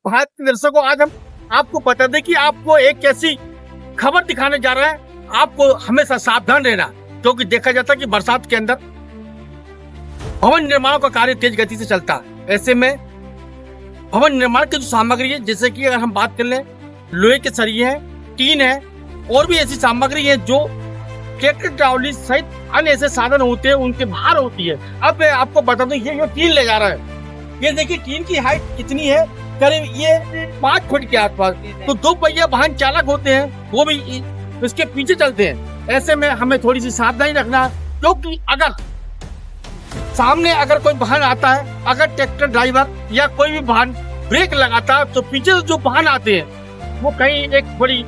भारत के दर्शकों, आज हम आपको बता दें कि आपको एक ऐसी खबर दिखाने जा रहा है। आपको हमेशा सावधान रहना, क्योंकि देखा जाता है कि बरसात के अंदर भवन निर्माण का कार्य तेज गति से चलता है। ऐसे में भवन निर्माण की जो सामग्री है, जैसे कि अगर हम बात कर लें, लोहे के सरिये हैं, टीन है और भी ऐसी सामग्री है जो ट्रैक्टर ट्रॉली सहित अन्य ऐसे साधन होते हैं, उनके बाहर होती है। अब मैं आपको बता दूं, ये टीन ले जा रहा है। ये देखिए टीन की हाइट कितनी है, करीब ये 5 फुट के आसपास। तो 2 पहिया वाहन चालक होते हैं, वो भी इसके पीछे चलते हैं। ऐसे में हमें थोड़ी सी सावधानी रखना, क्योंकि अगर सामने अगर कोई वाहन आता है, अगर ट्रैक्टर ड्राइवर या कोई भी वाहन ब्रेक लगाता है, तो पीछे जो वाहन आते हैं वो कहीं एक बड़ी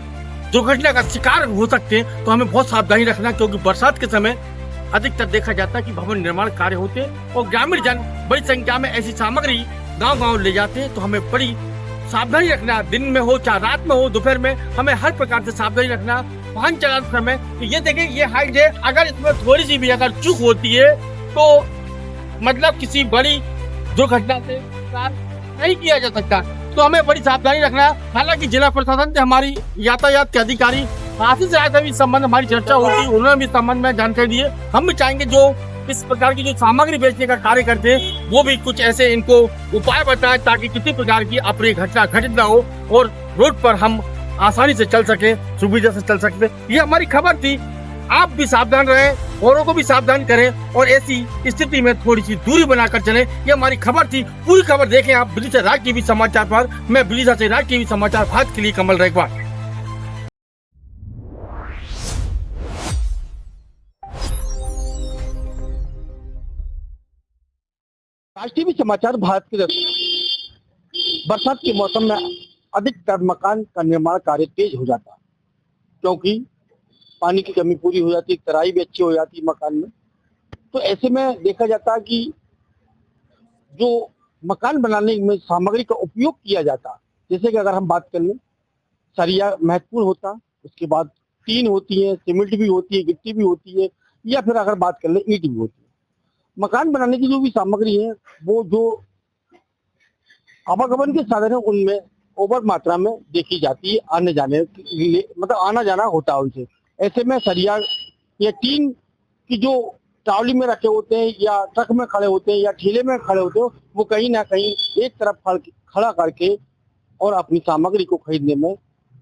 दुर्घटना का शिकार हो सकते हैं। तो हमें बहुत सावधानी रखना, क्योंकि बरसात के समय अधिकतर देखा जाता है कि भवन निर्माण कार्य होते हैं और ग्रामीण जन बड़ी संख्या में ऐसी सामग्री गांव-गांव ले जाते हैं। तो हमें बड़ी सावधानी रखना, दिन में हो चाहे रात में हो, दोपहर में, हमें हर प्रकार से सावधानी रखना वाहन चलाते समय। तो ये देखिए, ये हाइट है, अगर इसमें थोड़ी सी भी अगर चूक होती है तो मतलब किसी बड़ी दुर्घटना से नहीं किया जा सकता। तो हमें बड़ी सावधानी रखना। हालांकि जिला प्रशासन से हमारी यातायात के अधिकारी आशीष राय से भी इस संबंध में हमारी चर्चा होती, उन्होंने भी इस संबंध में जानकारी दी है। हम भी चाहेंगे जो इस प्रकार की जो सामग्री बेचने का कार्य करते हैं, वो भी कुछ ऐसे इनको उपाय बताएं, ताकि किसी प्रकार की अप्रिय घटना घटित ना हो और रोड पर हम आसानी से चल सके, सुविधा से चल सकते। ये हमारी खबर थी। आप भी सावधान रहें, औरों को भी सावधान करें और ऐसी स्थिति में थोड़ी सी दूरी बनाकर चलें। ये हमारी खबर थी। पूरी खबर देखें आप विदिशा राज टीवी समाचार पर। मैं विदिशा से राज टीवी समाचार भारत के लिए कमल रेखवार। राज टीवी समाचार भारत के बरसात के मौसम में अधिकतर मकान का निर्माण कार्य तेज हो जाता है, क्योंकि पानी की कमी पूरी हो जाती है, तराई भी अच्छी हो जाती है मकान में। तो ऐसे में देखा जाता है कि जो मकान बनाने में सामग्री का उपयोग किया जाता है, जैसे कि अगर हम बात कर लें, सरिया महत्वपूर्ण होता है, उसके बाद टीन होती है, सीमेंट भी होती है, गिट्टी भी होती है, या फिर अगर बात कर लें ईंट भी होती है। मकान बनाने की जो भी सामग्री है, वो जो आवागमन के साधन है उनमें ओवर मात्रा में देखी जाती है, आने जाने के लिए, मतलब आना जाना होता है उनसे। ऐसे में सरिया या टीन की जो ट्रॉली में रखे होते हैं या ट्रक में खड़े होते हैं या ठेले में खड़े होते हैं, वो कहीं ना कहीं एक तरफ खड़ा करके और अपनी सामग्री को खरीदने में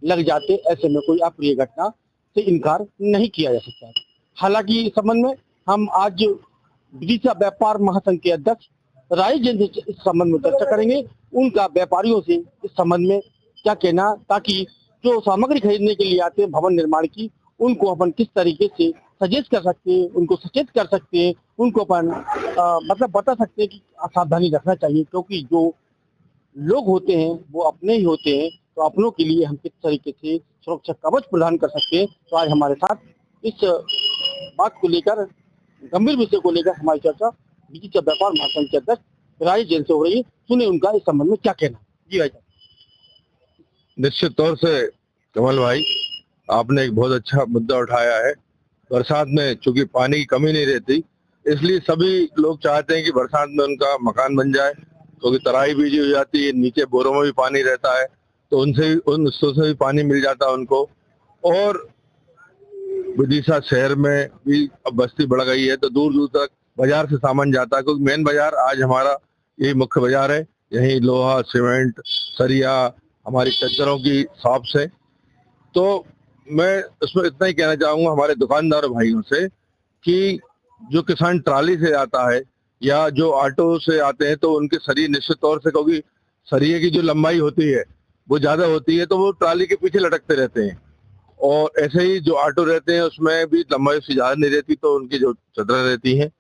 लग जाते। ऐसे में कोई अप्रिय घटना से इनकार नहीं किया जा सकता। हालांकि इस संबंध में हम आज विदिशा व्यापार महासंघ के अध्यक्ष राय जैन से इस संबंध में चर्चा करेंगे, उनका व्यापारियों से इस संबंध में क्या कहना, ताकि जो सामग्री खरीदने के लिए आते हैं भवन निर्माण की, उनको अपन किस तरीके से सजेस्ट कर सकते हैं, उनको सचेत कर सकते हैं, उनको अपन मतलब बता सकते हैं कि सावधानी रखना चाहिए, क्योंकि जो लोग होते हैं वो अपने ही होते हैं। तो अपनों के लिए हम किस तरीके से सुरक्षा कवच प्रदान कर सकते हैं। तो आज हमारे साथ इस बात को लेकर, गंभीर विषय को लेकर हमारी चर्चा विदिशा व्यापार महासंघ के अध्यक्ष राय जैन से हो रही है। सुने उनका इस संबंध में क्या कहना। जी भाई साहब। निश्चित तौर से कमल भाई, आपने एक बहुत अच्छा मुद्दा उठाया है। बरसात में चूंकि पानी की कमी नहीं रहती, इसलिए सभी लोग चाहते हैं कि बरसात में उनका मकान बन जाए, क्योंकि तराई बीजी हो जाती है, नीचे बोरों में भी पानी रहता है, तो उन हिस्सों से भी पानी मिल जाता है उनको। और विदिशा शहर में भी अब बस्ती बढ़ गई है, तो दूर दूर तक बाजार से सामान जाता है, क्योंकि मेन बाजार आज हमारा यही मुख्य बाजार है। यही लोहा, सीमेंट, सरिया, हमारी चद्दरों की शॉप से। तो मैं उसमें इतना ही कहना चाहूंगा हमारे दुकानदार भाइयों से कि जो किसान ट्राली से आता है या जो ऑटो से आते हैं, तो उनके सरिये निश्चित तौर से, क्योंकि सरिये की जो लंबाई होती है वो ज्यादा होती है, तो वो ट्राली के पीछे लटकते रहते हैं। और ऐसे ही जो ऑटो रहते हैं उसमें भी लंबाई उसकी ज्यादा नहीं रहती, तो उनकी जो चदरा रहती है,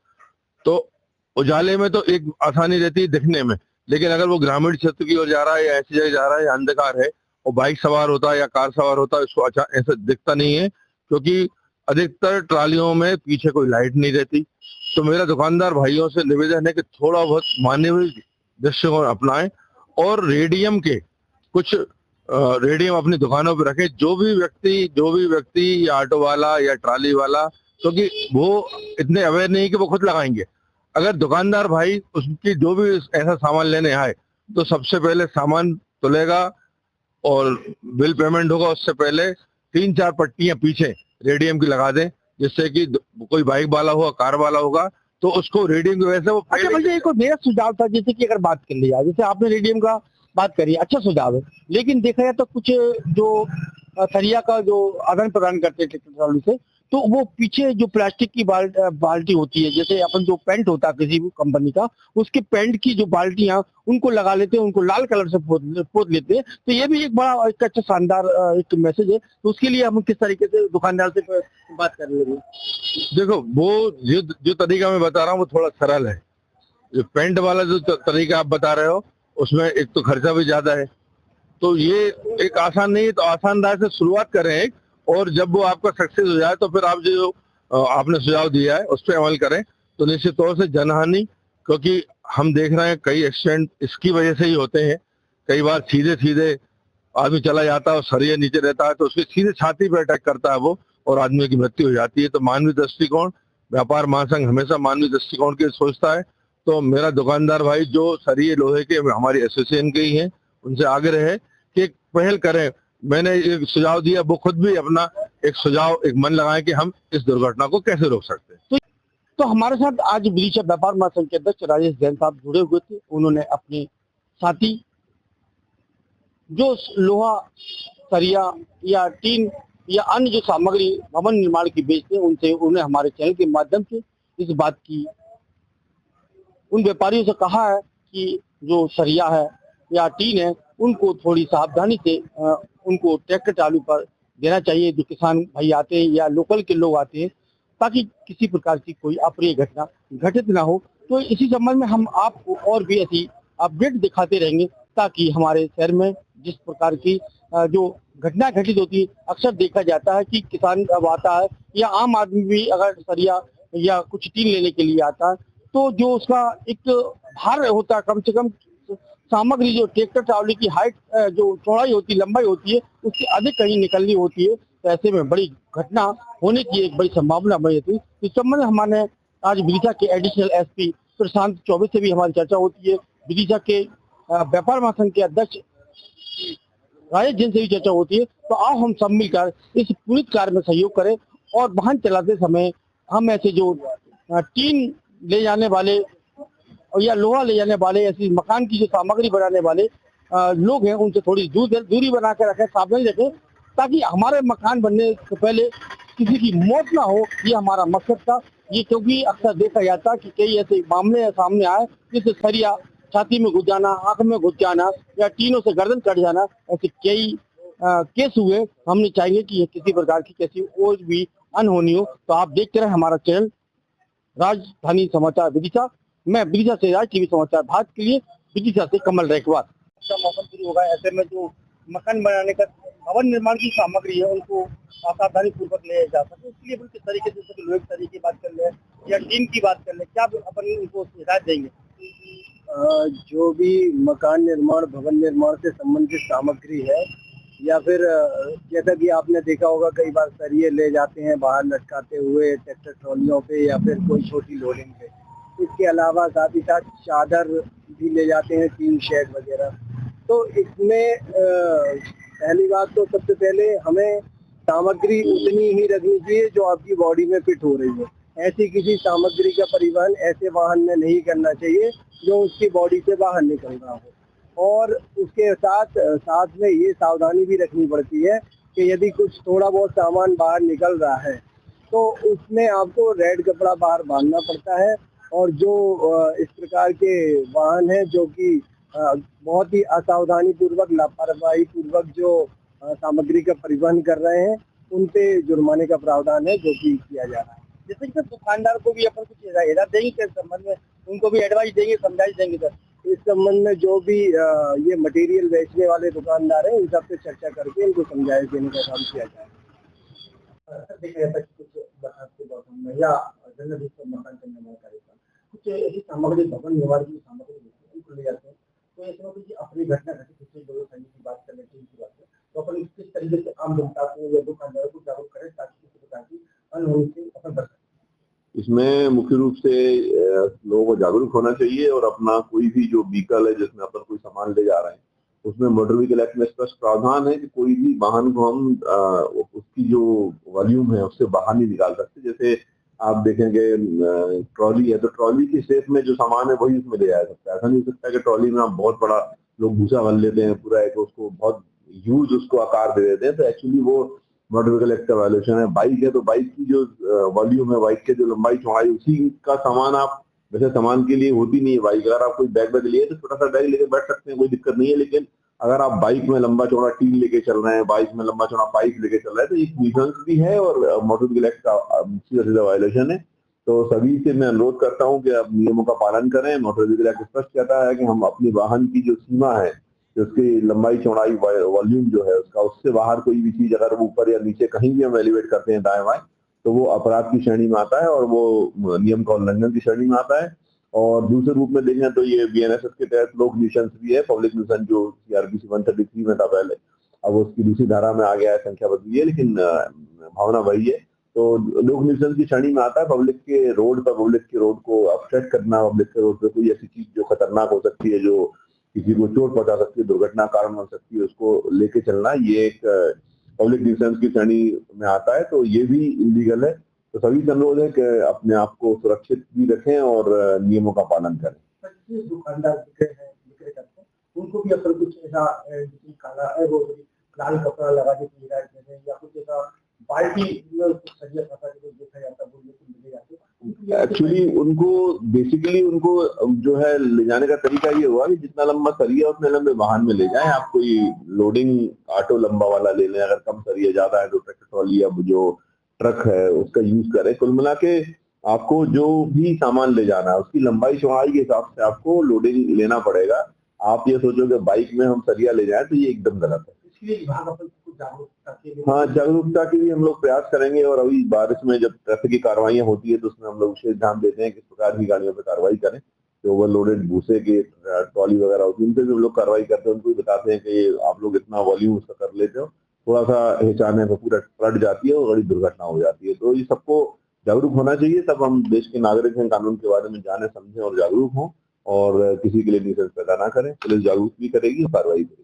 तो उजाले में तो एक आसानी रहती है दिखने में, लेकिन अगर वो ग्रामीण क्षेत्र की ओर जा रहा है या ऐसी जगह जा रहा है या अंधकार है और बाइक सवार होता है या कार सवार होता है, उसको अच्छा ऐसा दिखता नहीं है, क्योंकि अधिकतर ट्रालियों में पीछे कोई लाइट नहीं रहती। तो मेरा दुकानदार भाइयों से निवेदन है कि थोड़ा बहुत मानवीय दृष्टिकोण अपनाएं और रेडियम के कुछ रेडियम अपनी दुकानों पर रखें। जो भी व्यक्ति या ऑटो वाला या ट्राली वाला, क्योंकि वो इतने अवेयर नहीं कि वो खुद लगाएंगे। अगर दुकानदार भाई उसकी जो भी ऐसा सामान लेने आए, तो सबसे पहले सामान तुलेगा और बिल पेमेंट होगा उससे पहले 3-4 पट्टियां पीछे रेडियम की लगा दें, जिससे कि कोई बाइक वाला होगा, कार वाला होगा तो उसको रेडियम की वजह से वो अच्छा भैया, एक और मेरा सुझाव था, जैसे कि अगर बात कर ली जाए, जैसे आपने रेडियम का बात करी, अच्छा सुझाव है, लेकिन देखा जाए तो कुछ जो सरिया का जो आदान प्रदान करते हैं ट्रैक्टर ट्रॉली से, तो वो पीछे जो प्लास्टिक की बाल्टी होती है, जैसे अपन जो पेंट होता है किसी भी कंपनी का, उसके पेंट की जो बाल्टियां उनको लगा लेते हैं, उनको लाल कलर से पोत लेते हैं। तो ये भी एक बड़ा एक अच्छा शानदार एक मैसेज है। तो उसके लिए हम किस तरीके से दुकानदार से बात कर लेंगे? देखो, वो जो तरीका मैं बता रहा हूँ वो थोड़ा सरल है। जो पेंट वाला जो तरीका आप बता रहे हो उसमें एक तो खर्चा भी ज्यादा है, तो ये एक आसान नहीं है। तो आसान राह से शुरुआत करें एक, और जब वो आपका सक्सेस हो जाए तो फिर आप जो आपने सुझाव दिया है उस पर अमल करें, तो निश्चित तौर से जनहानि, क्योंकि हम देख रहे हैं कई एक्सीडेंट इसकी वजह से ही होते हैं। कई बार सीधे सीधे आदमी चला जाता है और सरिया नीचे रहता है तो उसकी सीधे छाती पर अटैक करता है वो, और आदमी की मृत्यु हो जाती है। तो मानवीय दृष्टिकोण, व्यापार महासंघ हमेशा मानवीय दृष्टिकोण के सोचता है। तो मेरा दुकानदार भाई जो सरिये लोहे के हमारी एसोसिएशन के ही हैं, उनसे आग्रह है कि एक पहल करें। मैंने एक सुझाव दिया, वो खुद भी अपना एक सुझाव, एक मन लगाएं कि हम इस दुर्घटना को कैसे रोक सकते हैं। तो हमारे साथ आज विदिशा व्यापार महासंघ के अध्यक्ष राजेश जैन साहब जुड़े हुए थे। उन्होंने अपने साथी जो लोहा, सरिया या टीन या अन्य जो सामग्री भवन निर्माण की बेचते हैं, उनसे उन्हें हमारे चैनल के माध्यम से इस बात की, उन व्यापारियों से कहा है कि जो सरिया है या टीन है उनको थोड़ी सावधानी से उनको ट्रैक्टर चालू पर देना चाहिए, जो किसान भाई आते हैं या लोकल के लोग आते हैं, ताकि किसी प्रकार की कोई अप्रिय घटना घटित ना हो। तो इसी संबंध में हम आपको और भी ऐसी अपडेट दिखाते रहेंगे, ताकि हमारे शहर में जिस प्रकार की जो घटना घटित होती है, अक्सर देखा जाता है कि किसान अब आता है या आम आदमी भी अगर सरिया या कुछ टीन लेने के लिए आता है, तो जो उसका एक भार होता है, कम से कम सामग्री जो ट्रैक्टर ट्रॉली की हाइट जो चौड़ाई होती है, लंबाई होती है, उससे अधिक कहीं निकलनी होती है। तो ऐसे में बड़ी घटना होने की एक बड़ी संभावना बनी रहती है। इस संबंध में हमारे आज विदिशा के एडिशनल एसपी प्रशांत चौबे से भी हमारी चर्चा होती है। विदिशा के व्यापार महासंघ के अध्यक्ष राजेश जैन से भी चर्चा होती है। तो आओ हम सब मिलकर इस पुनित कार्य में सहयोग करें, और वाहन चलाते समय हम ऐसे जो टीन ले जाने वाले या लोहा ले जाने वाले, ऐसी मकान की जो सामग्री बनाने वाले लोग हैं, उनसे थोड़ी दूरी बना कर रखें, सावधानी रखें, ताकि हमारे मकान बनने से पहले किसी की मौत ना हो। ये हमारा मकसद था। ये क्योंकि अक्सर देखा जाता है कि कई ऐसे मामले सामने आए जिससे सरिया छाती में घुस जाना, आंख में घुस जाना या टीनों से गर्दन कट जाना, ऐसे कई केस हुए। हम नहीं चाहेंगे कि ये किसी प्रकार की कैसी और भी अनहोनी हो। तो आप देखते रहे हमारा चैनल राजधानी समाचार विदिशा। मैं विदिशा से राज टीवी समाचार भारत के लिए विदिशा से कमल रेखवार। मौसम शुरू होगा, ऐसे में जो मकान बनाने का भवन निर्माण की सामग्री है उनको सावधानी पूर्वक ले जा सके, इसलिए किस तरीके से लोहे की तरीके की बात कर ले या टीन की बात कर ले, क्या अपन उनको हिदायत देंगे? जो भी मकान निर्माण, भवन निर्माण से संबंधित सामग्री है, या फिर जैसा कि आपने देखा होगा कई बार सरिये ले जाते हैं बाहर लटकाते हुए ट्रैक्टर ट्रॉलियों पे या फिर कोई छोटी लोडिंग पे। इसके अलावा साथ ही साथ चादर भी ले जाते हैं, टीन शेड वगैरह। तो इसमें पहली बात तो सबसे पहले हमें सामग्री उतनी ही रखनी चाहिए जो आपकी बॉडी में फिट हो रही है। ऐसी किसी सामग्री का परिवहन ऐसे वाहन में नहीं करना चाहिए जो उसकी बॉडी से बाहर निकल रहा हो। और उसके साथ में ये सावधानी भी रखनी पड़ती है कि यदि कुछ थोड़ा बहुत सामान बाहर निकल रहा है तो उसमें आपको रेड कपड़ा बाहर बांधना पड़ता है। और जो इस प्रकार के वाहन हैं जो कि बहुत ही असावधानी पूर्वक, लापरवाही पूर्वक जो सामग्री का परिवहन कर रहे हैं, उन पे जुर्माने का प्रावधान है जो कि किया जा रहा है। जैसे कि दुकानदार को भी अपन कुछ हिदायत देंगे इस संबंध में, उनको भी एडवाइस देंगे, समझाइश देंगे सर इस संबंध में? जो भी ये मटेरियल बेचने वाले दुकानदार हैं, इन सबसे चर्चा करके इनको समझाइश देने का काम किया जाए। कुछ ऐसी सामग्री, भवन निर्माण की सामग्री उनको ले जाते हैं, तो इसमें कुछ अपनी घटना घटित होती है, की बात कर लेते हैं, तो अपन किस तरीके से आम जनता को या दुकानदारों को जागरूक करें ताकि किसी प्रकार की अनहोनी से अपन बच सकें? इसमें मुख्य रूप से लोगों को जागरूक होना चाहिए और अपना कोई भी जो व्हीकल है जिसमें अपन कोई सामान ले जा रहे हैं उसमें मोटर व्हीकल एक्ट में स्पष्ट प्रावधान है कि कोई भी वाहन को हम उसकी जो वॉल्यूम है उससे बाहर नहीं निकाल सकते। जैसे आप देखेंगे ट्रॉली है तो ट्रॉली की शेप में जो सामान है वही उसमें ले जाया सकता है। ऐसा नहीं हो सकता कि ट्रॉली में आप बहुत बड़ा लोग भूसा भर लेते हैं पूरा एक, उसको बहुत ह्यूज उसको आकार दे देते हैं, तो एक्चुअली वो मोटर व्हीकल एक्ट का वायलेशन है। बाइक है तो बाइक की जो वॉल्यूम है, बाइक के जो लंबाई चौड़ाई, उसी का सामान आप, वैसे सामान के लिए होती नहीं है बाइक, अगर आप कोई बैग लिए तो छोटा सा बैग लेके बैठ सकते हैं, कोई दिक्कत नहीं है। लेकिन अगर आप बाइक में लंबा चौड़ा टीन लेके चल रहे हैं, बाइक में लंबा चौड़ा पाइप लेके चल रहे हैं, तो एक न्यूसेंस भी है और मोटर व्हीकल एक्ट का सीधा सीधा वायलेशन है। तो सभी से मैं अनुरोध करता हूं कि आप नियमों का पालन करें। मोटर व्हीकल एक्ट स्पष्ट कहता है कि हम अपनी वाहन की जो सीमा है, उसकी लंबाई चौड़ाई वॉल्यूम जो है उसका, उससे बाहर कोई भी चीज अगर वो ऊपर या नीचे कहीं भी हम एलिवेट करते हैं दाएं बाएं, तो वो अपराध की श्रेणी में आता है और वो नियम का उल्लंघन की श्रेणी में आता है। और दूसरे रूप में देखें तो ये बीएनएसएस के तहत लोक न्यूसेंस भी है, पब्लिक न्यूसेंस जो सीआरपीसी 133 में था पहले, अब उसकी दूसरी धारा में आ गया है, संख्या बदली है लेकिन भावना वही है। तो लोक न्यूसेंस की श्रेणी में आता है पब्लिक के रोड पर, पब्लिक के रोड को अपसेट करना, पब्लिक के रोड पर कोई ऐसी चीज जो खतरनाक हो सकती है, जो किसी को चोट पहुंचा सकती है, दुर्घटना कारण बन सकती है, उसको लेके चलना, ये एक पब्लिक न्यूसेंस की श्रेणी में आता है। तो ये भी इलीगल है। तो सभी से अनुरोध है कि अपने आप को सुरक्षित भी रखें और नियमों का पालन करें। दुकानदार विक्रेता उनको भी अगर कुछ ऐसा काला है वो लाल कपड़ा लगा के या कुछ ऐसा बाल्टी सरिया देखा जाता है, एक्चुअली उनको बेसिकली उनको जो है ले जाने का तरीका ये हुआ कि जितना लंबा सरिया उतने लंबे वाहन में ले जाएं। आप कोई लोडिंग ऑटो लंबा वाला ले लें, अगर कम सरिया ज्यादा है तो ट्रैक्टर ट्रॉली या जो ट्रक है उसका यूज करें। कुल मिला के आपको जो भी सामान ले जाना है उसकी लंबाई चौड़ाई के हिसाब से आपको लोडिंग लेना पड़ेगा। आप ये सोचोगे बाइक में हम सरिया ले जाएं तो ये एकदम गलत है। इसलिए जागरूकता हाँ, जागरूकता के लिए हम लोग प्रयास करेंगे और अभी बारिश में जब ट्रैफिक की कार्रवाइयां होती है तो उसमें हम लोग विशेष ध्यान देते हैं किस प्रकार की गाड़ियों पर कार्रवाई करें। जो ओवरलोडेड भूसे के ट्रॉली वगैरह होती है उन पर भी हम लोग कार्रवाई करते हैं, उनको भी बताते हैं कि आप लोग इतना वॉल्यूम उसका कर लेते हो, थोड़ा सा हिचाने पर पूरा पलट जाती है और बड़ी दुर्घटना हो जाती है। तो ये सबको जागरूक होना चाहिए। सब हम देश के नागरिक हैं, कानून के बारे में जाने समझें और जागरूक हों और किसी के लिए न्यूसेंस पैदा ना करें। पुलिस जागरूक भी करेगी और कार्रवाई करेगी।